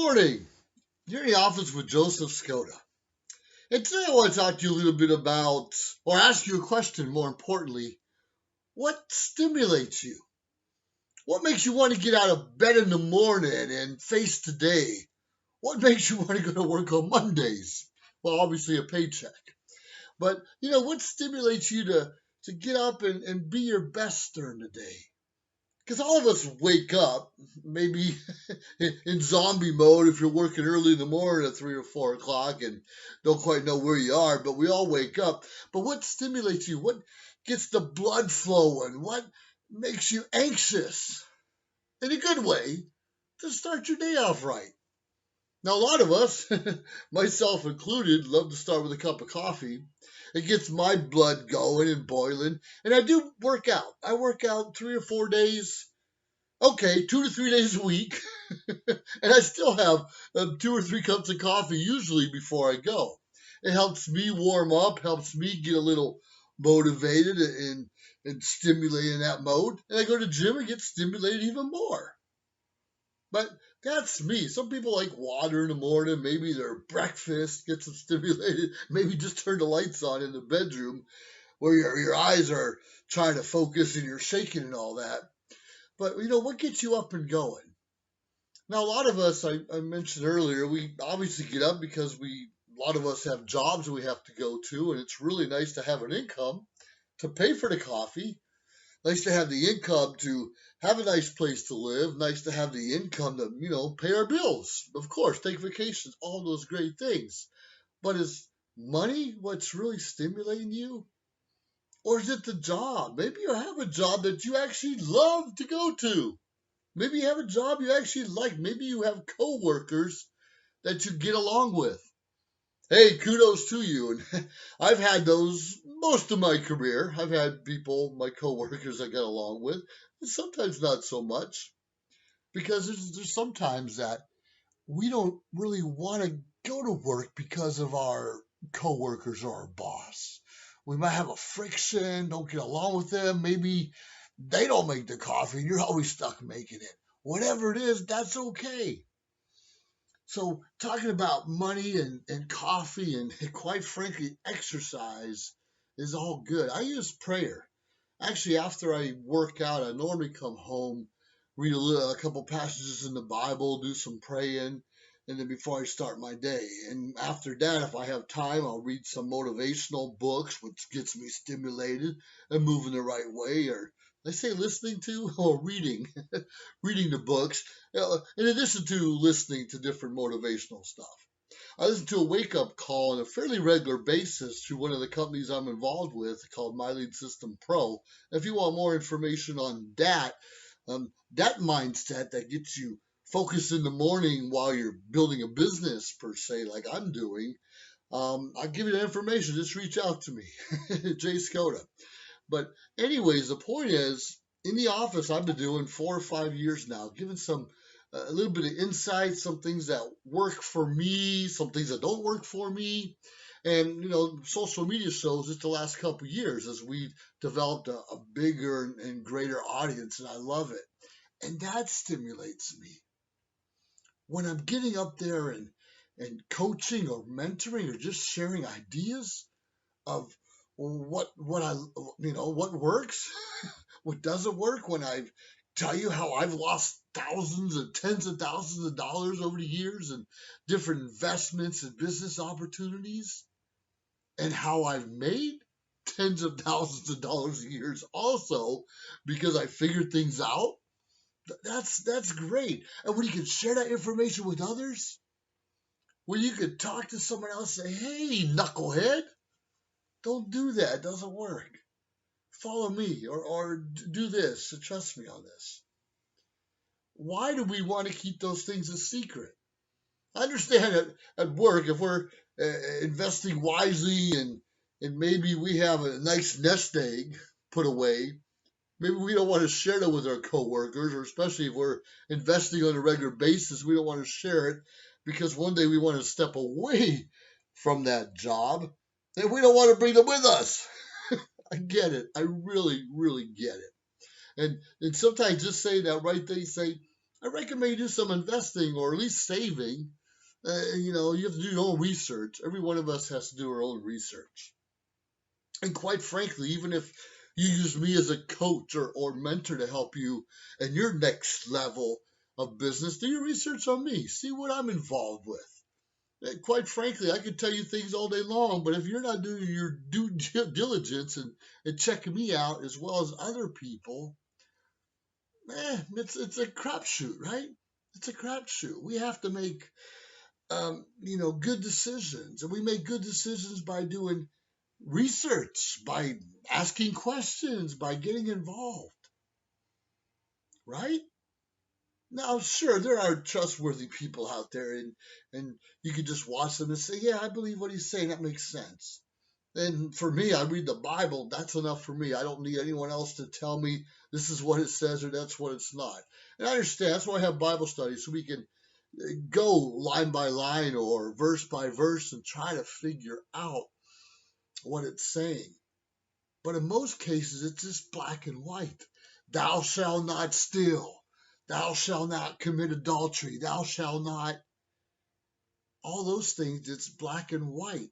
morning. You're in the office with Joseph Skoda. And today I want to talk to you a little bit about, or ask you a question more importantly, what stimulates you? What makes you want to get out of bed in the morning and face the day? What makes you want to go to work on Mondays? Well, obviously a paycheck. But, what stimulates you to get up and be your best during the day? Because all of us wake up, maybe in zombie mode if you're working early in the morning at 3 or 4 o'clock and don't quite know where you are, but we all wake up. But what stimulates you? What gets the blood flowing? What makes you anxious in a good way to start your day off right? Now, a lot of us, myself included, love to start with a cup of coffee. It gets my blood going and boiling. And I do work out. I work out 3 or 4 days. Okay, 2 to 3 days a week. And I still have 2 or 3 cups of coffee usually before I go. It helps me warm up, helps me get a little motivated and stimulated in that mode. And I go to the gym and get stimulated even more. But that's me. Some people like water in the morning. Maybe their breakfast gets them stimulated. Maybe just turn the lights on in the bedroom where your eyes are trying to focus and you're shaking and all that. But, what gets you up and going? Now, a lot of us, I mentioned earlier, we obviously get up because a lot of us have jobs we have to go to, and it's really nice to have an income to pay for the coffee. Nice to have the income to have a nice place to live. Nice to have the income to, pay our bills. Of course, take vacations, all those great things. But is money what's really stimulating you? Or is it the job? Maybe you have a job that you actually love to go to. Maybe you have a job you actually like. Maybe you have coworkers that you get along with. Hey, kudos to you. And I've had those most of my career. I've had people, my coworkers I get along with, and sometimes not so much. Because there's sometimes that we don't really want to go to work because of our coworkers or our boss. We might have a friction, don't get along with them. Maybe they don't make the coffee and you're always stuck making it. Whatever it is, that's okay. So talking about money and coffee and quite frankly, exercise is all good. I use prayer. Actually, after I work out, I normally come home, read a couple passages in the Bible, do some praying, and then before I start my day. And after that, if I have time, I'll read some motivational books, which gets me stimulated and moving the right way, or I say listening to or reading, reading the books, in addition to listening to different motivational stuff. I listen to a wake-up call on a fairly regular basis through one of the companies I'm involved with called My Lead System Pro. If you want more information on that mindset that gets you focused in the morning while you're building a business per se, like I'm doing, I'll give you the information. Just reach out to me, Jay Skoda. But anyways, the point is, in the office, I've been doing 4 or 5 years now, giving a little bit of insight, some things that work for me, some things that don't work for me. And, social media shows just the last couple of years as we've developed a bigger and greater audience, and I love it. And that stimulates me. When I'm getting up there and coaching or mentoring or just sharing ideas of what works, what doesn't work, when I tell you how I've lost thousands and tens of thousands of dollars over the years and different investments and business opportunities, and how I've made tens of thousands of dollars a year also because I figured things out. That's great. And when you can share that information with others, when you can talk to someone else and say, hey, knucklehead, don't do that. It doesn't work. Follow me or do this. Trust me on this. Why do we want to keep those things a secret? I understand at work, if we're investing wisely and maybe we have a nice nest egg put away, maybe we don't want to share that with our coworkers, or especially if we're investing on a regular basis, we don't want to share it because one day we want to step away from that job and we don't want to bring them with us. I get it. I really, really get it. And sometimes just saying that right thing, say, I recommend you do some investing or at least saving. You have to do your own research. Every one of us has to do our own research. And quite frankly, even if you use me as a coach or mentor to help you in your next level of business, do your research on me. See what I'm involved with. And quite frankly, I could tell you things all day long, but if you're not doing your due diligence and checking me out as well as other people, it's a crapshoot, right? It's a crapshoot. We have to make good decisions, and we make good decisions by doing research, by asking questions, by getting involved, right? Now, sure, there are trustworthy people out there, and you can just watch them and say, yeah, I believe what he's saying. That makes sense. And for me, I read the Bible. That's enough for me. I don't need anyone else to tell me this is what it says or that's what it's not. And I understand. That's why I have Bible studies, so we can go line by line or verse by verse and try to figure out what it's saying. But in most cases, it's just black and white. Thou shalt not steal. Thou shalt not commit adultery. Thou shalt not. All those things, it's black and white.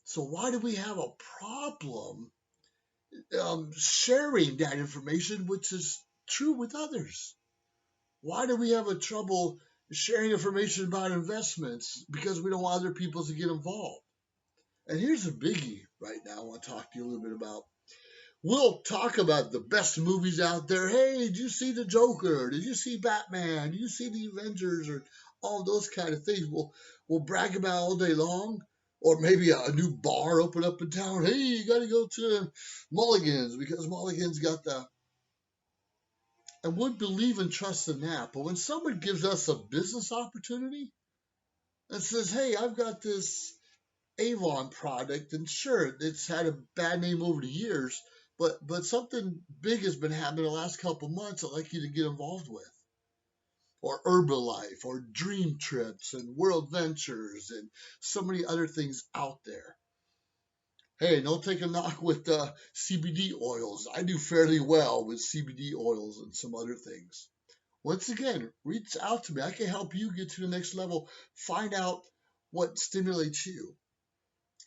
So why do we have a problem sharing that information, which is true with others? Why do we have a trouble sharing information about investments? Because we don't want other people to get involved. And here's a biggie right now I want to talk to you a little bit about. We'll talk about the best movies out there. Hey, did you see the Joker? Did you see Batman? Did you see the Avengers? Or all those kind of things. We'll brag about all day long. Or maybe a new bar open up in town. Hey, you got to go to Mulligan's because Mulligan's got the. And we believe and trust in that. But when someone gives us a business opportunity and says, hey, I've got this Avon product, and sure, it's had a bad name over the years, but something big has been happening the last couple months I'd like you to get involved with. Or Herbalife, or Dream Trips, and World Ventures, and so many other things out there. Hey, don't take a knock with CBD oils. I do fairly well with CBD oils and some other things. Once again, reach out to me. I can help you get to the next level. Find out what stimulates you.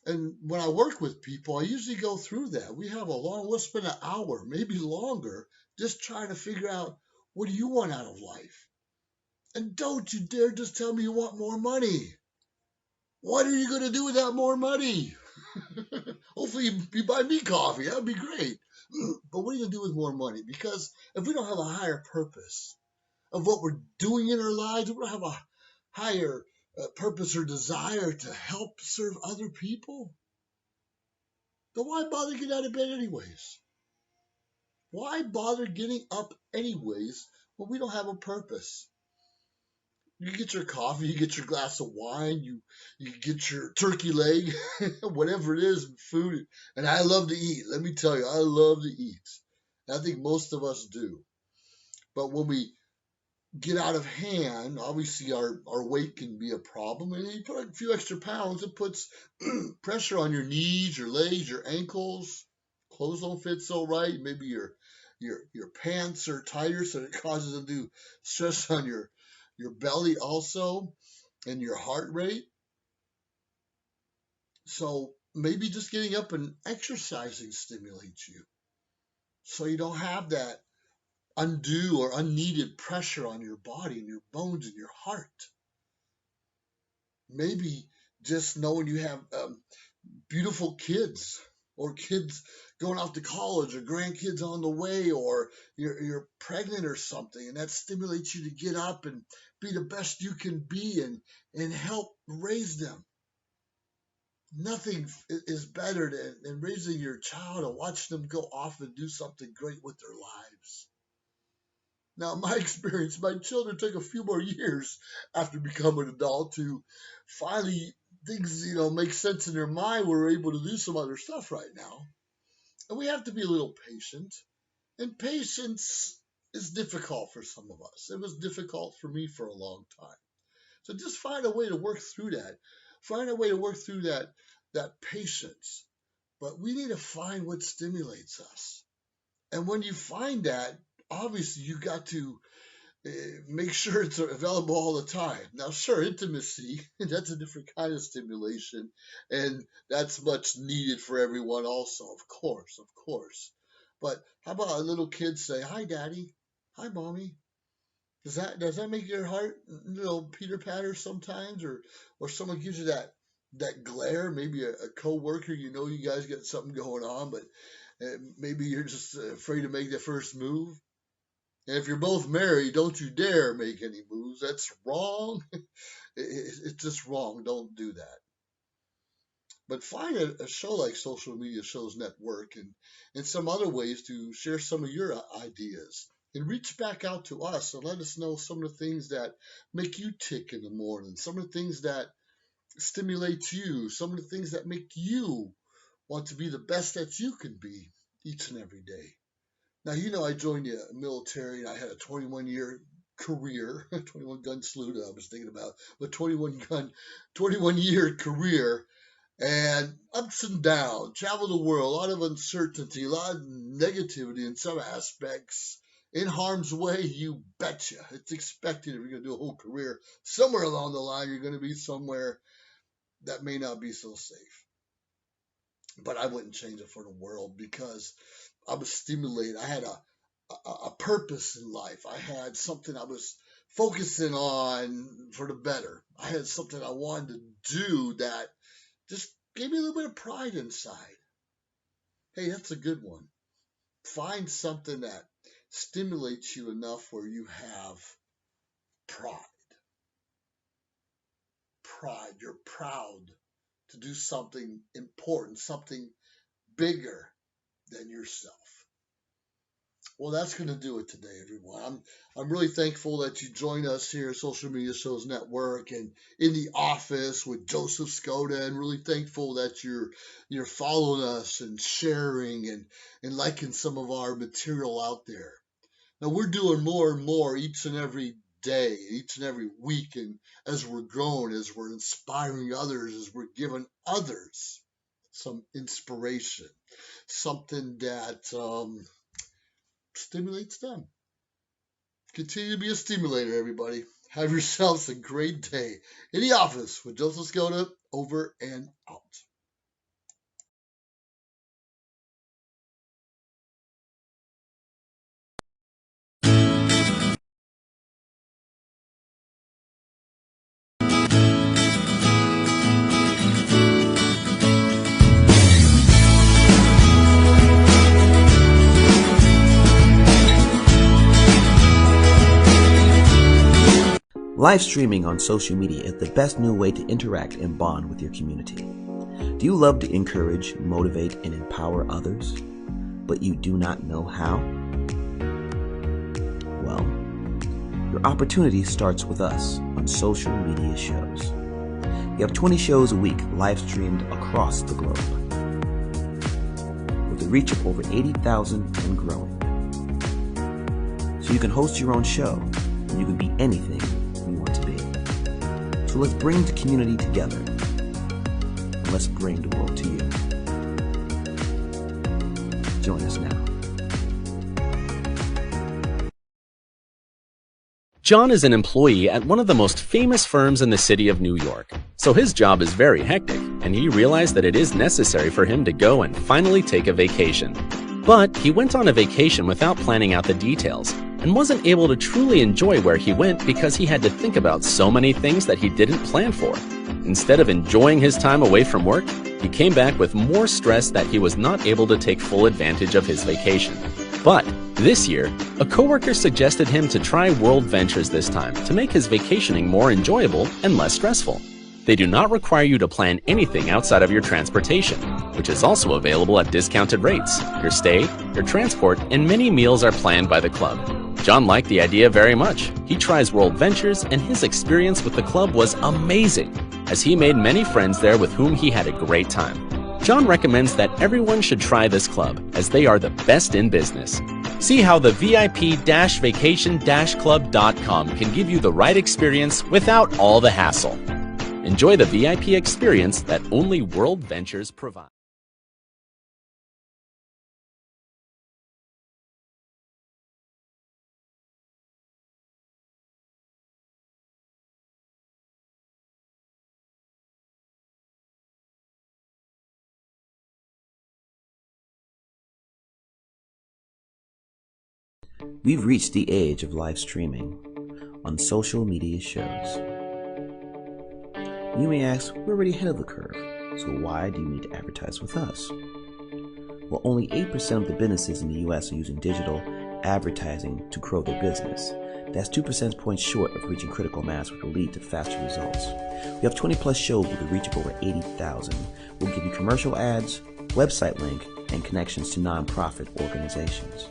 And when I work with people, I usually go through that. We have a long, we'll spend an hour, maybe longer, just trying to figure out what do you want out of life. And don't you dare just tell me you want more money. What are you going to do with that more money? Hopefully you buy me coffee. That would be great. But what are you going to do with more money? Because if we don't have a higher purpose of what we're doing in our lives, we don't have a higher purpose or desire to help serve other people, then why bother getting out of bed anyways? Why bother getting up anyways when we don't have a purpose? You get your coffee, you get your glass of wine, you get your turkey leg, whatever it is, food. And I love to eat. Let me tell you, I love to eat. I think most of us do. But when we get out of hand, obviously our weight can be a problem. And you put a few extra pounds, it puts pressure on your knees, your legs, your ankles. Clothes don't fit so right. Maybe your pants are tighter, so it causes undue stress on your belly also and your heart rate. So maybe just getting up and exercising stimulates you. So you don't have that undue or unneeded pressure on your body and your bones and your heart. Maybe just knowing you have beautiful kids or kids going off to college or grandkids on the way, or you're pregnant or something, and that stimulates you to get up and be the best you can be and help raise them. Nothing is better than raising your child and watching them go off and do something great with their lives. Now, in my experience, my children took a few more years after becoming an adult to finally things, make sense in their mind. We're able to do some other stuff right now. And we have to be a little patient. And patience is difficult for some of us. It was difficult for me for a long time. So just find a way to work through that. Find a way to work through that patience. But we need to find what stimulates us. And when you find that, obviously you got to Make sure it's available all the time. Now, sure, intimacy, that's a different kind of stimulation, and that's much needed for everyone also, of course, of course. But how about a little kid say, "Hi, Daddy. Hi, Mommy." Does that make your heart, Peter patter sometimes, or someone gives you that glare, maybe a coworker, you guys got something going on, but maybe you're just afraid to make the first move. And if you're both married, don't you dare make any moves. That's wrong. It's just wrong. Don't do that. But find a show like Social Media Shows Network and some other ways to share some of your ideas. And reach back out to us and let us know some of the things that make you tick in the morning, some of the things that stimulate you, some of the things that make you want to be the best that you can be each and every day. Now, I joined the military and I had a 21-year career, 21 gun salute I was thinking about, but 21-year career, and ups and downs, travel the world, a lot of uncertainty, a lot of negativity in some aspects. In harm's way, you betcha. It's expected if you're going to do a whole career. Somewhere along the line, you're going to be somewhere that may not be so safe. But I wouldn't change it for the world because I was stimulated. I had a purpose in life. I had something I was focusing on for the better. I had something I wanted to do that just gave me a little bit of pride inside. Hey, that's a good one. Find something that stimulates you enough where you have pride. Pride. You're proud to do something important, something bigger than yourself. Well, that's going to do it today, everyone. I'm really thankful that you joined us here at Social Media Shows Network and in the office with Joseph Skoda, and really thankful that you're following us and sharing and liking some of our material out there. Now we're doing more and more each and every day, each and every week, and as we're growing, as we're inspiring others, as we're giving others some inspiration, something that stimulates them. Continue to be a stimulator, everybody. Have yourselves a great day. In the office with Joseph Skoda, over and out. Live streaming on social media is the best new way to interact and bond with your community. Do you love to encourage, motivate, and empower others, but you do not know how? Well, your opportunity starts with us on social media shows. We have 20 shows a week live streamed across the globe, with a reach of over 80,000 and growing. So you can host your own show, and you can be anything you want to be. So let's bring the community together, and let's bring the world to you. Join us now. John is an employee at one of the most famous firms in the city of New York, so his job is very hectic, and he realized that it is necessary for him to go and finally take a vacation. But he went on a vacation without planning out the details, and wasn't able to truly enjoy where he went because he had to think about so many things that he didn't plan for. Instead of enjoying his time away from work, he came back with more stress that he was not able to take full advantage of his vacation. But this year, a coworker suggested him to try World Ventures this time to make his vacationing more enjoyable and less stressful. They do not require you to plan anything outside of your transportation, which is also available at discounted rates. Your stay, your transport, and many meals are planned by the club. John liked the idea very much. He tries World Ventures, and his experience with the club was amazing, as he made many friends there with whom he had a great time. John recommends that everyone should try this club, as they are the best in business. See how the VIP-vacation-club.com can give you the right experience without all the hassle. Enjoy the VIP experience that only World Ventures provides. We've reached the age of live streaming on social media shows. You may ask, we're already ahead of the curve, so why do you need to advertise with us? Well, only 8% of the businesses in the US are using digital advertising to grow their business. That's 2 percentage points short of reaching critical mass, which will lead to faster results. We have 20 plus shows with a reach of over 80,000. We'll give you commercial ads, website link, and connections to nonprofit organizations.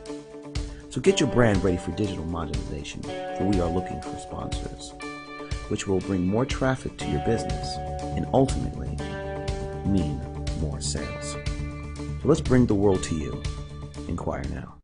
So get your brand ready for digital monetization, for we are looking for sponsors, which will bring more traffic to your business and ultimately mean more sales. So let's bring the world to you. Inquire now.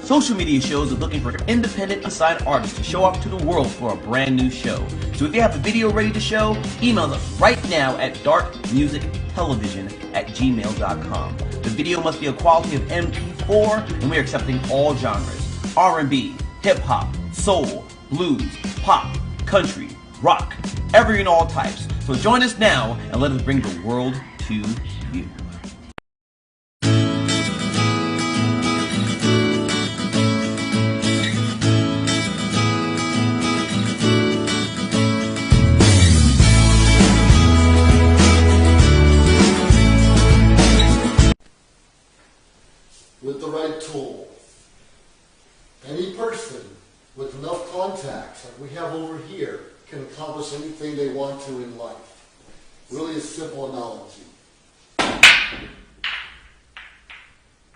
Social media shows are looking for independent assigned artists to show off to the world for a brand new show. So if you have a video ready to show, email us right now at darkmusictelevision@gmail.com. The video must be a quality of MP4, and we are accepting all genres: R&B, hip-hop, soul, blues, pop, country, rock, every and all types. So join us now and let us bring the world to you. With the right tool, any person with enough contacts like we have over here can accomplish anything they want to in life. Really a simple analogy.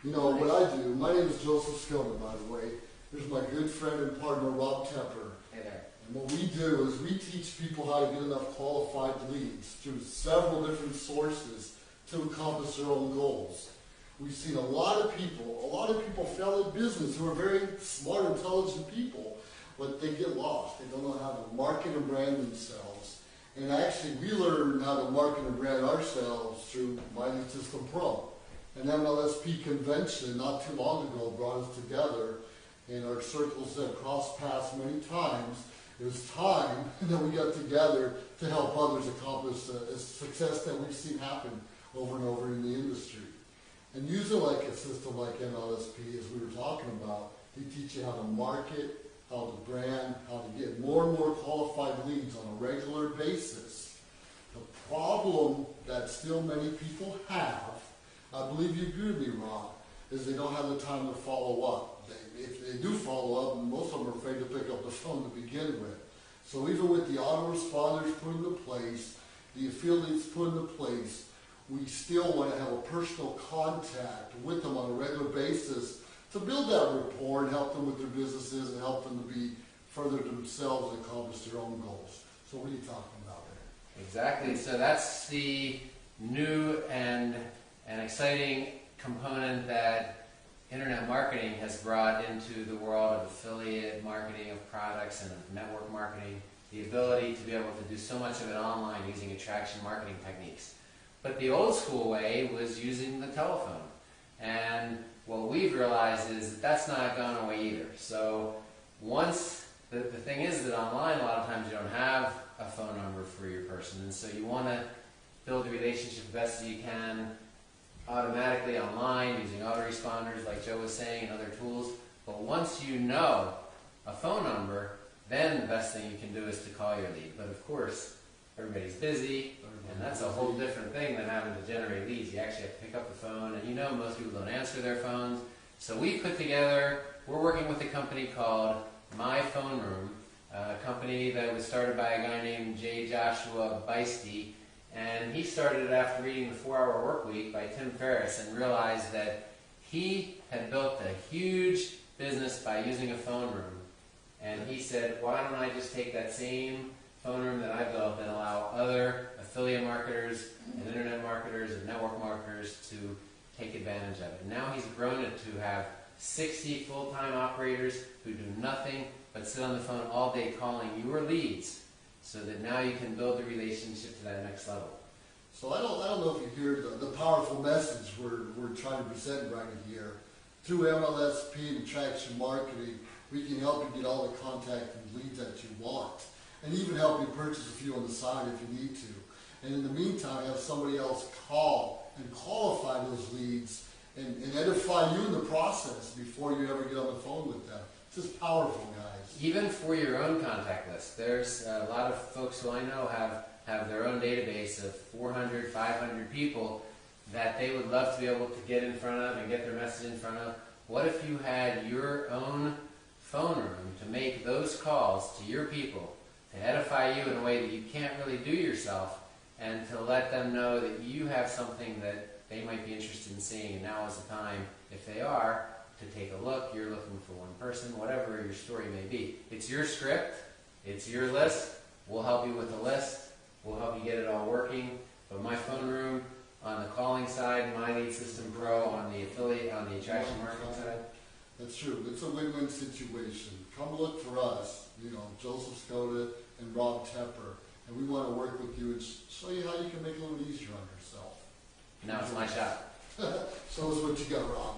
You know what I do, my name is Joseph Skoda, by the way. Here's my good friend and partner, Rob Temper. Hey there. And what we do is we teach people how to get enough qualified leads through several different sources to accomplish their own goals. We've seen a lot of people fail in business who are very smart, intelligent people, but they get lost. They don't know how to market and brand themselves. And actually, we learned how to market and brand ourselves through Mighty System Pro. An MLSP convention not too long ago brought us together, and our circles have crossed paths many times. It was time that we got together to help others accomplish the success that we've seen happen over and over in the industry. And using like a system like MLSP, as we were talking about, they teach you how to market, how to brand, how to get more and more qualified leads on a regular basis. The problem that still many people have, I believe you agree with me, Ron, is they don't have the time to follow up. If they do follow up, most of them are afraid to pick up the phone to begin with. So even with the autoresponders put into place, the affiliates put into place, we still want to have a personal contact with them on a regular basis to build that rapport and help them with their businesses and help them to be further themselves and accomplish their own goals. So what are you talking about there? Exactly. So that's the new and exciting component that internet marketing has brought into the world of affiliate marketing of products and of network marketing, the ability to be able to do so much of it online using attraction marketing techniques. But the old school way was using the telephone. And what we've realized is that that's not gone away either. So once, the thing is that online a lot of times you don't have a phone number for your person. And so you want to build a relationship the best that you can automatically online using autoresponders like Joe was saying and other tools. But once you know a phone number, then the best thing you can do is to call your lead. But of course, everybody's busy, and that's a whole different thing than having to generate leads. You actually have to pick up the phone, and you know most people don't answer their phones. So we put together, we're working with a company called My Phone Room, a company that was started by a guy named J. Joshua Beisty, and he started it after reading The 4-Hour Workweek by Tim Ferriss and realized that he had built a huge business by using a phone room. And he said, why don't I just take that same phone room that I built and allow other affiliate marketers and internet marketers and network marketers to take advantage of it. And now he's grown it to have 60 full-time operators who do nothing but sit on the phone all day calling your leads so that now you can build the relationship to that next level. So I don't know if you hear the powerful message we're trying to present right here. Through MLSP and attraction marketing, we can help you get all the contact and leads that you want, and even help you purchase a few on the side if you need to. And in the meantime, have somebody else call and qualify those leads and edify you in the process before you ever get on the phone with them. It's just powerful, guys. Even for your own contact list, there's a lot of folks who I know have their own database of 400, 500 people that they would love to be able to get in front of and get their message in front of. What if you had your own phone room to make those calls to your people, to edify you in a way that you can't really do yourself, and to let them know that you have something that they might be interested in seeing, and now is the time, if they are, to take a look. You're looking for one person, whatever your story may be. It's your script, it's your list. We'll help you with the list. We'll help you get it all working. But my phone room on the calling side, my Lead System Pro on the affiliate, on the attraction marketing side. That's true. It's a win-win situation. Come look for us, Joseph Skoda and Rob Tepper, and we want to work with you and show you how you can make it a little easier on yourself. Now it's my shot. Show us what you got, Rob.